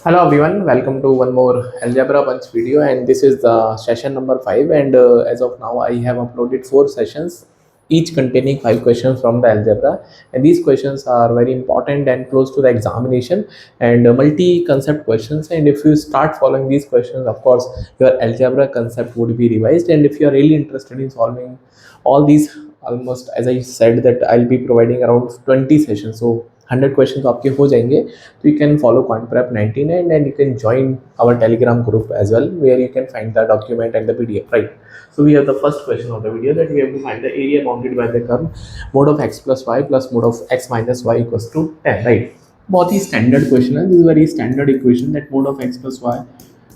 Hello everyone, welcome to one more Algebra Punch video, and this is the session number 5. And as of now I have uploaded 4 sessions, each containing 5 questions from the algebra, and these questions are very important and close to the examination and multi-concept questions. And if you start following these questions, of course your algebra concept would be revised. And if you are really interested in solving all these, almost as I said that I'll be providing around 20 sessions, so 100 questions आपके हो जाएंगे. So you can follow QuantPrep 99 and you can join our Telegram group as well, where you can find the document and the PDF, right? So we have the first question of the video, that we have to find the area bounded by the curve mod of x plus y plus mod of x minus y equals to 10, right? बहुत ही standard question है. This is very standard equation, that mod of x plus y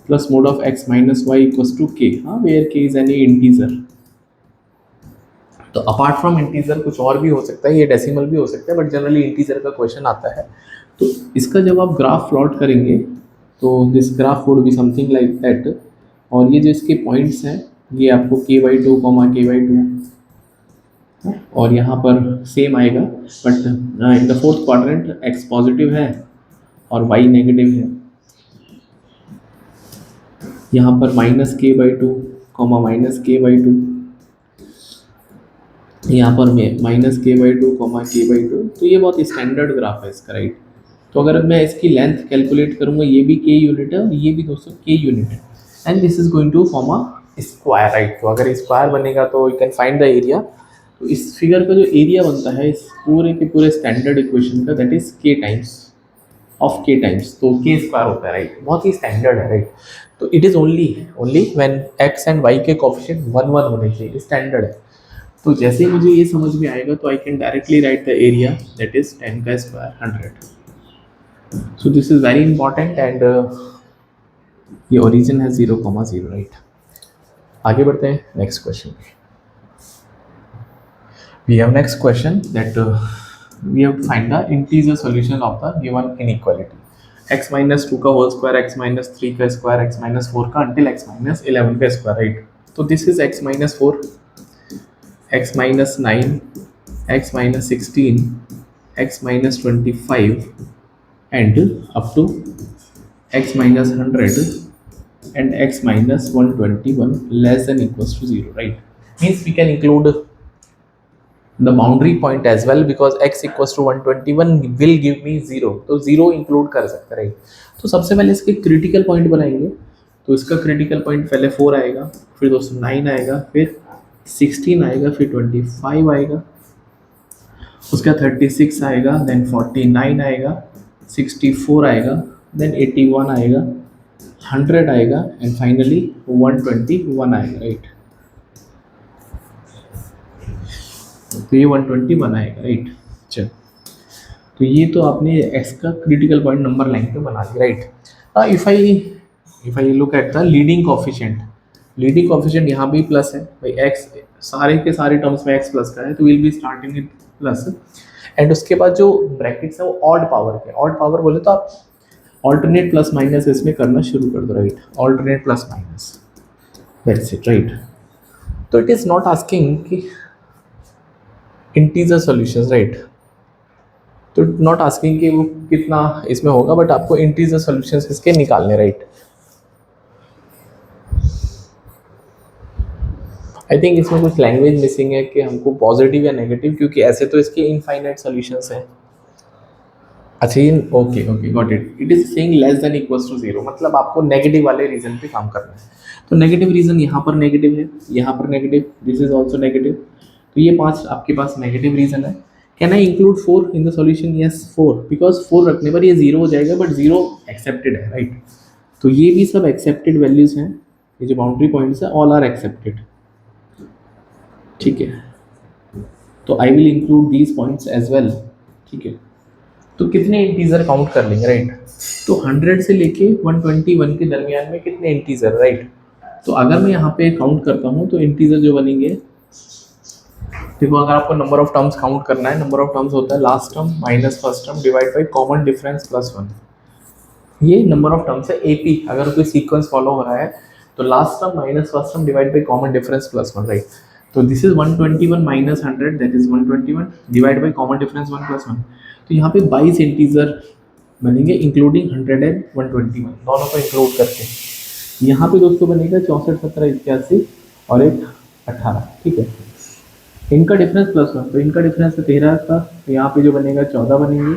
plus mod of x minus y equals to k, where k is any integer. तो apart from integer कुछ और भी हो सकता है, ये डेसिमल भी हो सकता है, बट जनरली इंटीजर का क्वेश्चन आता है. तो इसका जब आप ग्राफ प्लॉट करेंगे तो this graph would be something like that, और ये जो इसके पॉइंट्स हैं ये आपको k/2 k/2, और यहाँ पर सेम आएगा, but in the fourth quadrant x positive है और y नेगेटिव है. यहाँ पर -k/2 -k/2, यहाँ पर -k/2 k/2. तो ये बहुत स्टैंडर्ड ग्राफ है इसका, राइट. तो अगर मैं इसकी लेंथ कैलकुलेट करूँगा, ये भी k यूनिट है और ये भी दोस्तों k यूनिट है, and this is going to form a square, right. तो अगर स्क्वायर बनेगा तो you can find the area. तो इस फिगर का जो एरिया बनता है इस पूरे के पूरे स्टैंडर्ड इक्वेशन का, that is k times of k times, तो k स्क्वायर होता है, राइट. बहुत ही स्टैंडर्ड है, राइट. तो it is only when x and y के कोएफिशिएंट 1 1 होने चाहिए, स्टैंडर्ड है. तो जैसे ही मुझे ये समझ में आएगा तो I can directly write the area, that is 10 का square 100. So this is very important, and ये ओरिजिन है 0,0, राइट. आगे बढ़ते हैं next question. We have next question that we have to find the integer solution of the given inequality x minus 2 का whole square, x minus 3 का square, x minus 4 का until x minus 11 का square, right. तो this is x minus 4, x minus 9, x minus 16, x minus 25, and up to x minus 100 and x minus 121 less than equals to 0, right. Means we can include the boundary point as well, because x equals to 121 will give me 0, तो 0 include कर सकते हैं, right. तो सबसे पहले इसके critical point बनाएंगे. तो इसका क्रिटिकल पॉइंट पहले 4 आएगा, फिर दोस्तों 9 आएगा, फिर 16 आएगा, फिर 25 आएगा, उसका 36 आएगा, देन 49 आएगा, 64 आएगा, देन 81 आएगा, 100 आएगा, एंड फाइनली 121 आएगा, राइट. तो ये 121 आएगा, राइट. चल, तो ये तो आपने x का क्रिटिकल पॉइंट नंबर लाइन पे बना दिया, right. If I look at the leading coefficient यहाँ भी प्लस है भाई, x सारे के सारे टर्म्स में x प्लस का है, तो will be starting with plus. And उसके बाद जो ब्रैकेट्स है वो ऑड पावर के, ऑड पावर बोले तो आप ऑल्टरनेट प्लस माइनस इसमें करना शुरू कर दो, right. Alternate plus minus, that's it, right. तो इट इज नॉट आस्किंग कि इंटीजर सॉल्यूशंस, राइट. तो नॉट आस्किंग कि वो कितना इसमें होगा, बट आपको इंटीजर सॉल्यूशंस इसके निकालने, राइट. आई थिंक इसमें कुछ लैंग्वेज मिसिंग है कि हमको पॉजिटिव या नेगेटिव, क्योंकि ऐसे तो इसके इनफाइनाइट सॉल्यूशंस हैं. अच्छा, ये okay got it. It is saying less than equals to 0, मतलब आपको नेगेटिव वाले रीजन पे काम करना है. तो नेगेटिव रीजन यहाँ पर नेगेटिव है, यहाँ पर negative, this is also negative. तो ये 5 आपके पास नेगेटिव रीजन है. Can I include 4 in the solution? Yes 4, because 4 रखने पर ये 0 हो जाएगा, बट 0 एक्सेप्टेड है, राइट. तो ये भी सब एक्सेप्टेड वैल्यूज हैं, ये जो बाउंड्री पॉइंट्स है ऑल आर एक्सेप्टेड, ठीक है. तो I will include these points as well, ठीक है. तो कितने इंटीजर काउंट कर लेंगे, राइट. तो 100 से लेके 121 के दरमियान में कितने इंटीजर, राइट. तो अगर मैं यहाँ पे काउंट करता हूँ तो इंटीजर जो बनेंगे, देखो अगर आपको नंबर ऑफ टर्म्स काउंट करना है, नंबर ऑफ टर्म्स होता है last term minus first term divide by common difference plus 1. ये नंबर ऑफ टर्म्स है एपी. अगर कोई सीक्वेंस फॉलो हो रहा है तो last term minus first term divide by common difference plus 1, right. तो this is 121 minus 100, that is 121 divide by common difference 1 plus 1. तो यहाँ पे 22 इंटीजर बनेंगे इंक्लूडिंग 100 एंड 121, दोनों को इंक्लूड करके। यहाँ पे दोस्तों बनेगा 64, 17, 81 और एक 18, ठीक है। इनका डिफरेंस +1, तो इनका डिफरेंस है 13 का, तो यहाँ पे जो बनेगा 14 बनेंगे।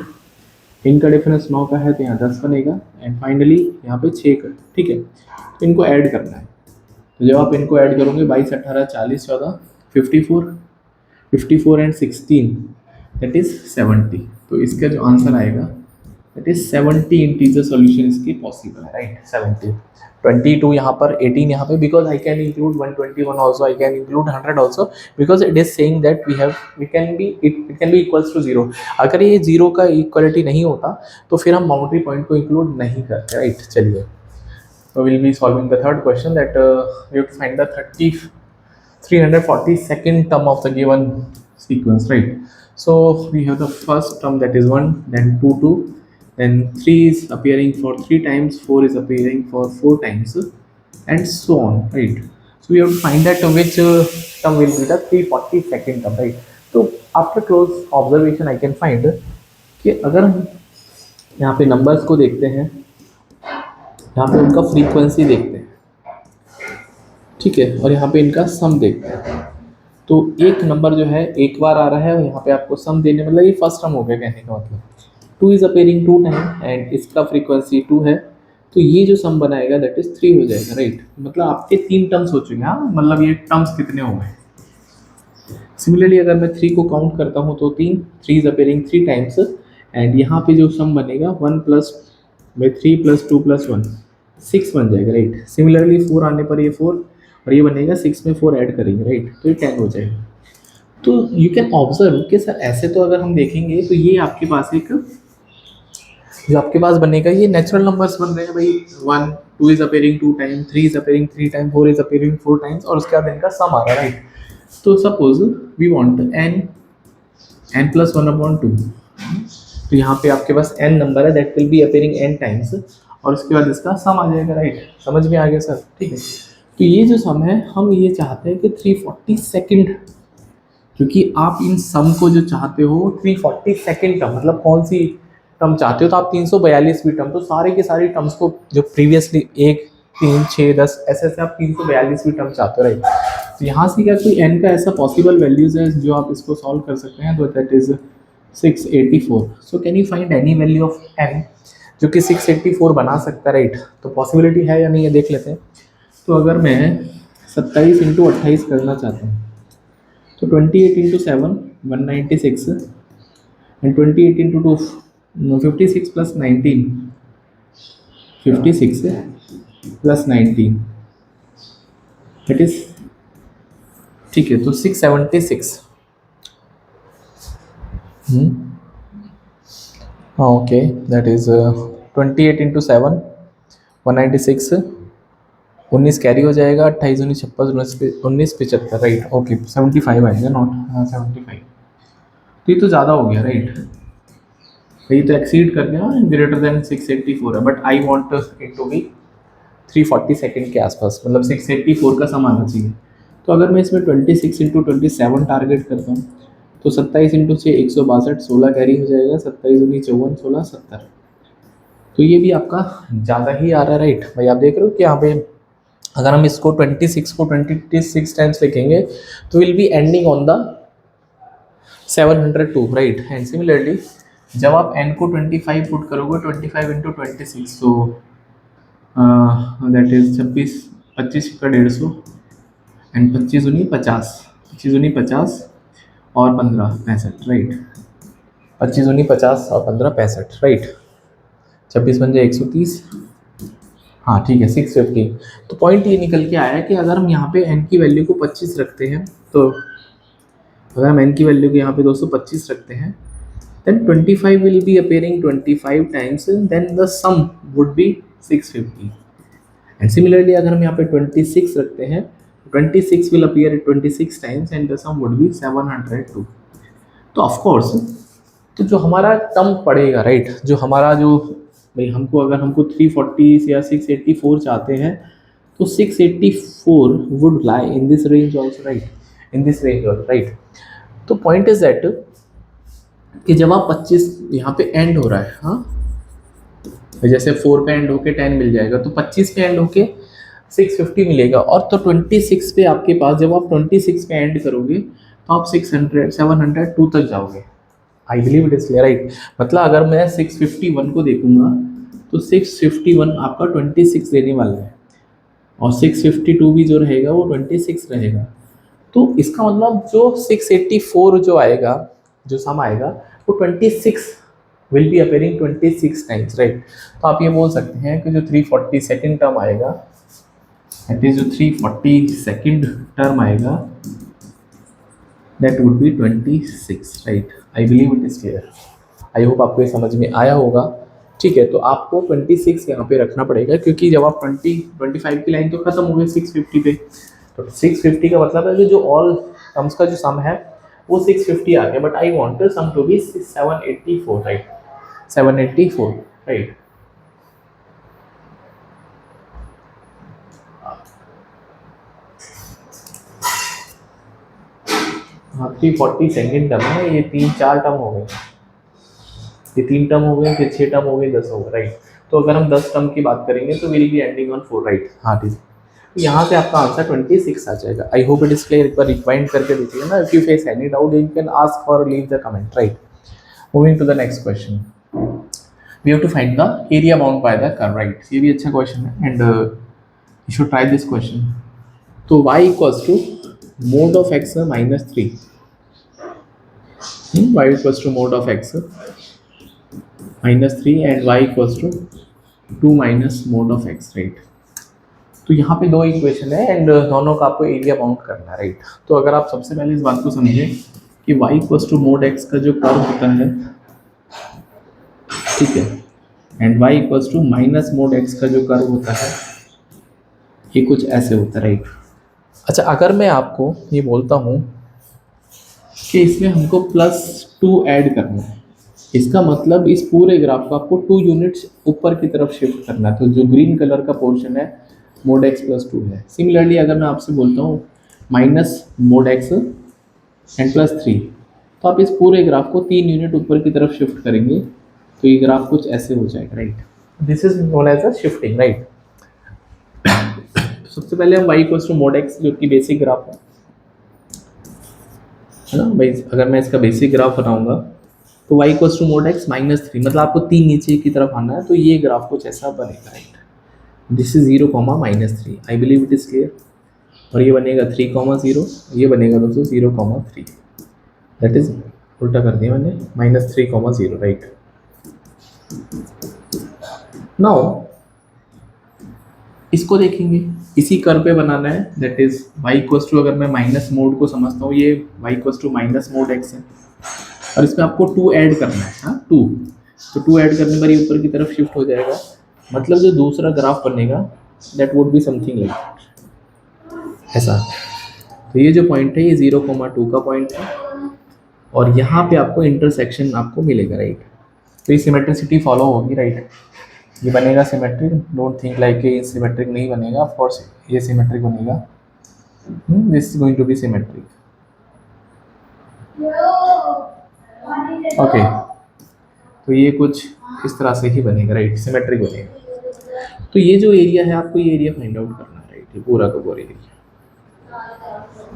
इनका डिफरेंस 9 का है, तो यहाँ 10 बनेगा। एंड फाइनली यहाँ पे 6 का, ठीक है। तो इनको ऐड करना है, तो जब आप इनको ऐड करोगे 22, 18, 40, 14, 54, 54 एंड 16 दैट इज 70। तो इसका जो आंसर आएगा दैट इज 70 इंटीजर सॉल्यूशन इसकी पॉसिबल है, राइट। 70, 22 यहाँ पर, 18 यहाँ पे, because I can include 121 also, I can include 100 also, because it is saying that we can be it can be equals to 0। अगर ये 0 का इक्वलिटी नहीं होता तो फिर हम बाउंड्री पॉइंट को इंक्लूड नहीं करते, राइट। चलिए, so we'll be solving the third question, that we have to find the 342nd term of the given sequence, right? So we have the first term, that is 1, then 2, 2, then 3 is appearing for 3 times, 4 is appearing for 4 times, and so on, right? So we have to find that which term will be the 342nd term, right? So after close observation I can find कि अगर हम यहाँ पे numbers को देखते हैं, यहाँ पे उनका फ्रीक्वेंसी देखते हैं, ठीक है, और यहाँ पे इनका सम देखते हैं। तो एक नंबर जो है एक बार आ रहा है और यहाँ पे आपको सम देने, मतलब ये फर्स्ट टर्म हो गया कहने का मतलब। 2 इज अपेयरिंग 2 टाइम एंड इसका फ्रीक्वेंसी 2 है, तो ये जो सम बनाएगा दैट इज 3 हो जाएगा, राइट। मतलब आपके 3 टर्म्स हो चुके हैं, हाँ, मतलब ये टर्म्स कितने हो गए। सिमिलरली अगर मैं 3 को काउंट करता हूँ तो 3 इज अपेयरिंग 3 टाइम्स, एंड यहाँ पे जो सम बनेगा 1 + 3 + 2 + 1 6 बन जाएगा, राइट। सिमिलरली 4 आने पर ये 4 और ये बनेगा 6 में 4 ऐड करेंगे, राइट, तो ये 10 हो जाएगा। तो यू कैन ऑब्जर्व कि सर ऐसे तो अगर हम देखेंगे तो ये आपके पास एक जो आपके पास बनेगा ये नेचुरल नंबर्स बन रहे हैं भाई। 1, 2 is appearing 2 time, 3 is appearing 3 time, 4 is appearing 4 times, और उसके बाद इनका सम आ रहा है, राइट। तो सपोज वी वांट n + 1/2, तो यहाँ पे आपके पास n नंबर है that will be appearing n times, और उसके बाद इसका सम आ जाएगा, राइट। समझ में आ गया सर, ठीक है। तो ये जो सम है हम ये चाहते हैं कि 342nd, क्योंकि आप इन सम को जो चाहते हो 342nd टर्म, मतलब कौन सी टर्म चाहते हो, तो आप 342वीं टर्म, तो सारे के सारे टर्म्स को जो प्रीवियसली 1, 3, 6, 10 ऐसे ऐसे आप 342वीं टर्म चाहते हो, राइट। तो यहाँ से क्या कोई n का ऐसा पॉसिबल वैल्यूज है जो आप इसको सॉल्व कर सकते हैं, तो that is 684। So can you find any value of n जो कि 684 बना सकता है, राइट। तो पॉसिबिलिटी है या नहीं है देख लेते हैं। तो अगर मैं 27 × 28 करना चाहता हूँ तो 28 × 7 196 एंड 28 × 2 56 + 19 56 + 19 दैट इज, ठीक है, तो 676। हाँ ओके, दैट इज 28 × 7 196, 19 कैरी हो जाएगा, 28 19 56 19 75, राइट। ओके 75 आएगा, नॉट 75। तो ये तो ज़्यादा हो गया, राइट। ये तो एक्सीड कर गया, ग्रेटर देन 684 है, but I want it to be 342nd के आसपास, मतलब 684 का सम आना चाहिए। तो अगर मैं इसमें 26 × 27 टारगेट करता हूँ तो 27 × 6 162, 16 कैरी हो जाएगा, 27 19 54 16 70। तो ये भी आपका ज़्यादा ही आ रहा है, राइट। भाई आप देख रहे हो कि यहाँ पे अगर हम इसको 26 को 26 टाइम्स लिखेंगे तो will be ending on the 702, right. And similarly जब आप n को 25 पुट करोगे, 25 × 26, सो दैट इज 26 25 का 150 एंड 25 दूनी 50, 25 दूनी 50 और 15 65, राइट। 25 दूनी 50 और 15 65, राइट। 26 बन जाए 130, हाँ ठीक है 650। तो पॉइंट ये निकल के आया कि अगर हम यहाँ पे n की वैल्यू को 25 रखते हैं, तो अगर हम n की वैल्यू को यहाँ पे 225 रखते हैं, then 25 will be appearing 25 times, then the sum would be 650. And similarly अगर हम यहाँ पे 26 रखते हैं, 26 will appear 26 times and the sum would be 702. तो ऑफ कोर्स तो जो हमारा टर्म पड़ेगा, राइट, जो हमारा जो भाई हमको अगर हमको 340 या 684 चाहते हैं तो 684 would lie in this range also, right, in this range also, right. तो पॉइंट इज दैट कि जब आप 25 यहाँ पे एंड हो रहा है, हाँ जैसे 4 पे एंड होके 10 मिल जाएगा, तो 25 पे एंड होके 650 मिलेगा। और तो 26 पे आपके पास, जब आप 26 पे एंड करोगे तो आप 600 702 तक जाओगे। I believe it is clear, right. मतलब अगर मैं 651 को देखूंगा तो 651 आपका 26 देने वाला है, और 652 भी जो रहेगा वो 26 रहेगा। तो इसका मतलब जो 684 जो आएगा, जो सम आएगा, वो 26 will be appearing 26 times, right. तो आप ये बोल सकते हैं कि जो 340 सेकेंड टर्म आएगा, दैट इज जो 340 सेकेंड टर्म आएगा, that would be 26, right. I believe it is clear. I hope आपको ये समझ में आया होगा। ठीक है, तो आपको 26 यहाँ पे रखना पड़ेगा, क्योंकि जब आप 25 की लाइन तो खत्म हो गई 650 पे, तो 650 का मतलब है कि जो ऑल टर्म्स का जो सम है वो 650 आ गया, but I want some to be 784, right. 784, right. हाँ, 340 सेकेंड टर्म है, ये 3-4 टर्म हो गए, ये 3 टर्म हो गए, फिर 6 टर्म हो गए, 10 हो गए, राइट। तो अगर हम 10 टर्म की बात करेंगे तो will be ending on 4, right. हाँ ठीक है, तो यहाँ से आपका आंसर 26 आ जाएगा। I hope it is clear. एक बार रिवाइंड करके देखिए ना। If you face any doubt you can ask or leave the comment, right. Moving to the next question, we have to find the area bound by the curve, right. ये भी अच्छा question है and you should try this question. तो y equals to mod of x -3, y equals to mod of x -3 and y equals to 2 minus mod of x, right. तो यहाँ पे दो equation है एंड दोनों का आपको एरिया बाउंड करना है, राइट। तो अगर आप सबसे पहले इस बात को समझें कि y equals to mod x का जो कर्व होता है, ठीक है, and y equals to minus mod x का जो कर्व होता है, ये कुछ ऐसे होता है, राइट। अच्छा, अगर मैं आपको ये बोलता हूँ कि इसमें हमको +2 ऐड करना है, इसका मतलब इस पूरे ग्राफ को आपको 2 यूनिट्स ऊपर की तरफ शिफ्ट करना है। तो जो ग्रीन कलर का पोर्शन है मोड x +2 है। सिमिलरली अगर मैं आपसे बोलता हूँ माइनस मोड x एंड +3, तो आप इस पूरे ग्राफ को 3 यूनिट ऊपर की तरफ शिफ्ट करेंगे तो ये ग्राफ कुछ ऐसे हो जाएगा, right. This is known as a shifting, right. तो सबसे पहले हम y = मोड x, जो कि बेसिक ग्राफ है ना भाई। अगर मैं इसका बेसिक ग्राफ बनाऊंगा तो y = मोड x -3, मतलब आपको 3 नीचे की तरफ आना है, तो ये ग्राफ कुछ ऐसा बनेगा, right. This is 0, -3। I believe it is clear. और ये बनेगा 3, 0, ये बनेगा दोस्तों 0, 3। दैट इज उल्टा कर दिया मैंने, -3, 0, राइट। नाउ इसको देखेंगे, इसी कर्व पे बनाना है, दैट इज y = अगर मैं माइनस मोड को समझता हूँ, ये y = माइनस मोड x है, और इसमें आपको 2 ऐड करना है। हाँ 2, तो 2 ऐड करने पर ये ऊपर की तरफ शिफ्ट हो जाएगा, मतलब जो दूसरा ग्राफ बनेगा that would be something like ऐसा। तो ये जो पॉइंट है ये 0, 2 का पॉइंट है, और यहाँ पे आपको इंटरसेक्शन आपको मिलेगा, राइट। तो ये सिमेट्रिसिटी फॉलो होगी, राइट। ये बनेगा सिमेट्रिक, डोंट थिंक लाइक ये सिमेट्रिक नहीं बनेगा, ऑफ कोर्स ये सिमेट्रिक बनेगा। This is going to be symmetric, okay. तो ये कुछ इस तरह से ही बनेगा, राइट, सिमेट्रिक बनेगा। तो ये जो एरिया है आपको ये एरिया फाइंड आउट करना है, राइट, ये पूरा का पूरा एरिया।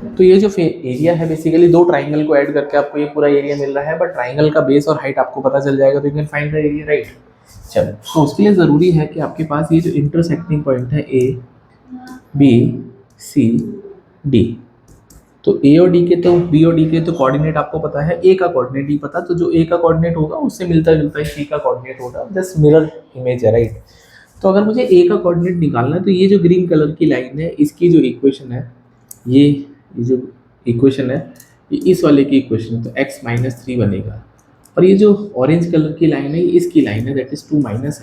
तो ये जो एरिया है बेसिकली दो ट्राइंगल को ऐड करके आपको ये पूरा एरिया मिल रहा है, बट ट्राइंगल का बेस और हाइट आपको पता चल जाएगा तो you can find the area, right. चलो, तो उसके लिए ज़रूरी है कि आपके पास ये जो इंटरसेक्टिंग पॉइंट है A, B, C, D, तो A और D के तो B और D के तो कोऑर्डिनेट आपको पता है, A का कोऑर्डिनेट नहीं पता, तो जो A का कोऑर्डिनेट होगा उससे मिलता जुलता ही C का कोऑर्डिनेट होगा, जस्ट मिरर इमेज है, राइट। तो अगर मुझे A का कोऑर्डिनेट निकालना है तो ये जो ग्रीन कलर की लाइन है इसकी जो इक्वेशन है, ये जो इक्वेशन है ये इस वाले की इक्वेशन है, तो x -3 बनेगा। और ये जो ऑरेंज कलर की लाइन है ये इसकी लाइन है, दैट इज 2 - x।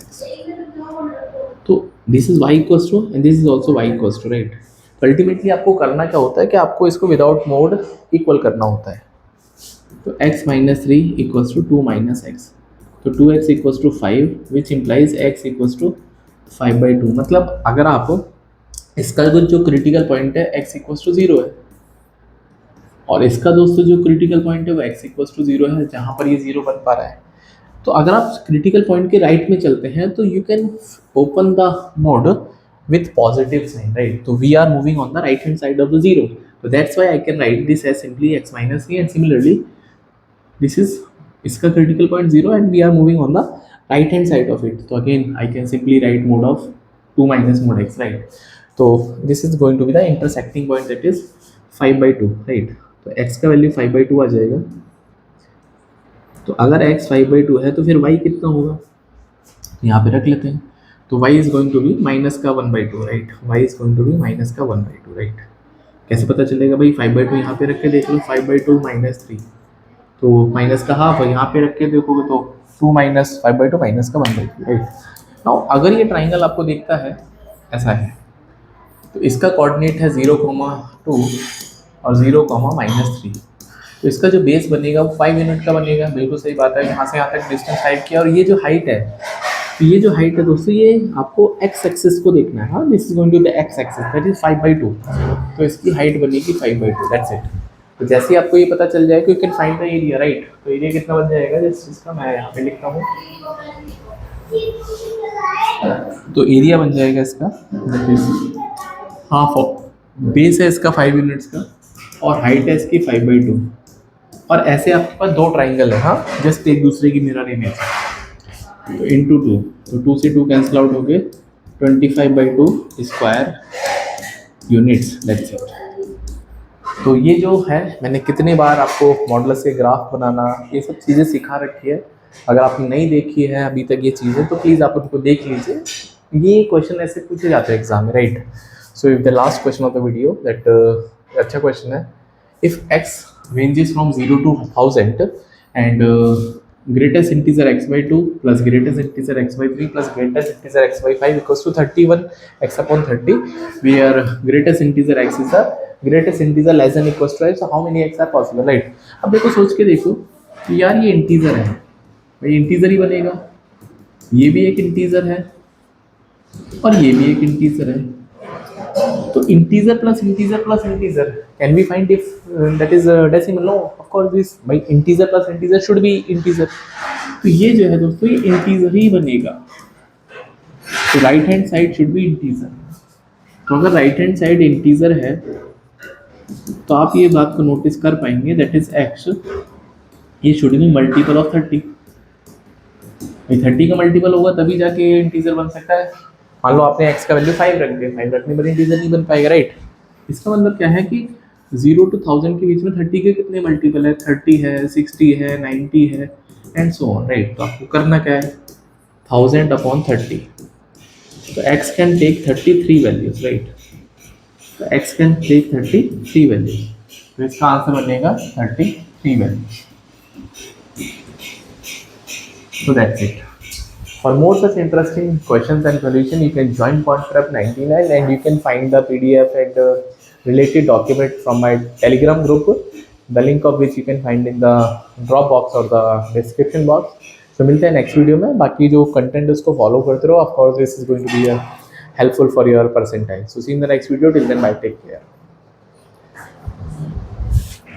तो this is y = and this is also y = right. Ultimately आपको करना क्या होता है कि आपको इसको विदाउट मोड इक्वल करना होता है। तो x -3 = 2 - x, तो 2x = 5, विच इम्प्लाइज x = 5/2। मतलब अगर आप इसका जो क्रिटिकल पॉइंट है x = 0 है, और इसका दोस्तों जो क्रिटिकल पॉइंट है वो x = 0 है, जहाँ पर ये 0 बन पा रहा है। तो अगर आप क्रिटिकल पॉइंट के राइट में चलते हैं तो you can open the mode with positive sign, right? So we are moving on the right hand side of the zero, so that's why I can write this as simply x minus c, and similarly this is iska critical point 0 and we are moving on the right hand side of it, so again I can simply write mode of 2 minus mode x, right? So this is going to be the intersecting point, that is 5 by 2, right? तो x का value 5 by 2 आ जाएगा। तो अगर x 5 by 2 है तो फिर y कितना होगा, यहाँ पे रख लेते हैं। तो y is going to be minus का 1 by 2, right? y is going to be minus का 1 by 2, राइट? कैसे पता चलेगा भाई? 5 by 2 यहाँ पे रख के देख लो, 5 by 2 माइनस 3, तो माइनस का हाफ, और यहाँ पे रख के देखोगे तो 2 माइनस 5 by 2 माइनस का 1 by 2, राइट? नाउ अगर ये ट्राइंगल आपको दिखता है ऐसा है, तो इसका कोऑर्डिनेट है 0,2 और 0,-3, तो इसका जो बेस बनेगा वो 5 यूनिट का बनेगा। बिल्कुल सही बात है, यहाँ से यहाँ तक डिस्टेंस टाइप किया, और ये जो हाइट है, तो ये जो हाइट है दोस्तों, ये आपको एक्स एक्सिस को देखना है। हाँ, this is going to the x axis, that is 5 by 2, तो इसकी हाइट बनेगी 5 by 2, दैट्स इट। तो जैसे ही आपको ये पता चल जाएगा, you can find the area, right? तो एरिया कितना बन जाएगा, जैसे इसका मैं यहाँ पे लिखता हूँ, तो एरिया बन जाएगा इसका, that is half of, base है इसका 5 यूनिट्स का और हाइट है इसकी 5 by 2, और ऐसे आपके पास दो ट्राइंगल है, हाँ, जस्ट एक दूसरे की मिरर इमेज, तो इंटू 2, तो 2 से 2 कैंसिल आउट हो गए, 25 by 2 square units, that's it. तो ये जो है, मैंने कितने बार आपको मॉडुलस के ग्राफ बनाना, ये सब चीज़ें सिखा रखी है। अगर आपने नहीं देखी है अभी तक ये चीज़ें, तो प्लीज़ आप उनको देख लीजिए। ये क्वेश्चन ऐसे पूछे जाते हैं एग्जाम में, right? So if the last question of the video, that अच्छा क्वेश्चन है, if x ranges from 0 to 1000 and greatest integer x by 2 plus greatest integer x by 3 plus greatest integer x by 5 equals to 31 x upon 30, where greatest integer x is the greatest integer less than equals to 5, so how many x are possible, right? अब देखो, सोच के देखो कि यार ये integer है, भाई इंटीजर ही बनेगा, ये भी एक इंटीजर है और ये भी एक इंटीजर है, तो integer plus integer plus integer, can we find if that is decimal? No, of course this, भाई integer plus integer should be integer, तो ये जो है दोस्तों, ये इंटीजर ही बनेगा, तो right hand side should be integer. तो अगर राइट हैंड साइड इंटीजर है तो आप ये बात को नोटिस कर पाएंगे, दैट इज एक्स, ये शुड बी मल्टीपल ऑफ 30, भाई 30 का मल्टीपल होगा तभी जाके इंटीजर बन सकता है। मान लो आपने x का वैल्यू 5 रख दिया, 5 रखने पर इंटीजर नहीं बन पाएगा, राइट? इसका मतलब क्या है कि 0 to 1000 के बीच में 30 के कितने मल्टीपल है? 30 है, 60 है, 90 है, एंड सो ऑन, राइट? तो आपको करना क्या है, 1000 upon 30, तो x can take 33 values, right? तो x कैन टेक 33 वैल्यूज, तो इसका आंसर बनेगा 33 values. So that's it. For more such interesting questions and solution, you can join QuantPrep 99 and you can find the PDF and related document from my Telegram group, the link of which you can find in the drop box or the description box. So मिलते हैं next video में, बाकी जो content उसको follow करते रहो, of course this is going to be helpful for your percentile. So see you in the next video, till then bye, take care.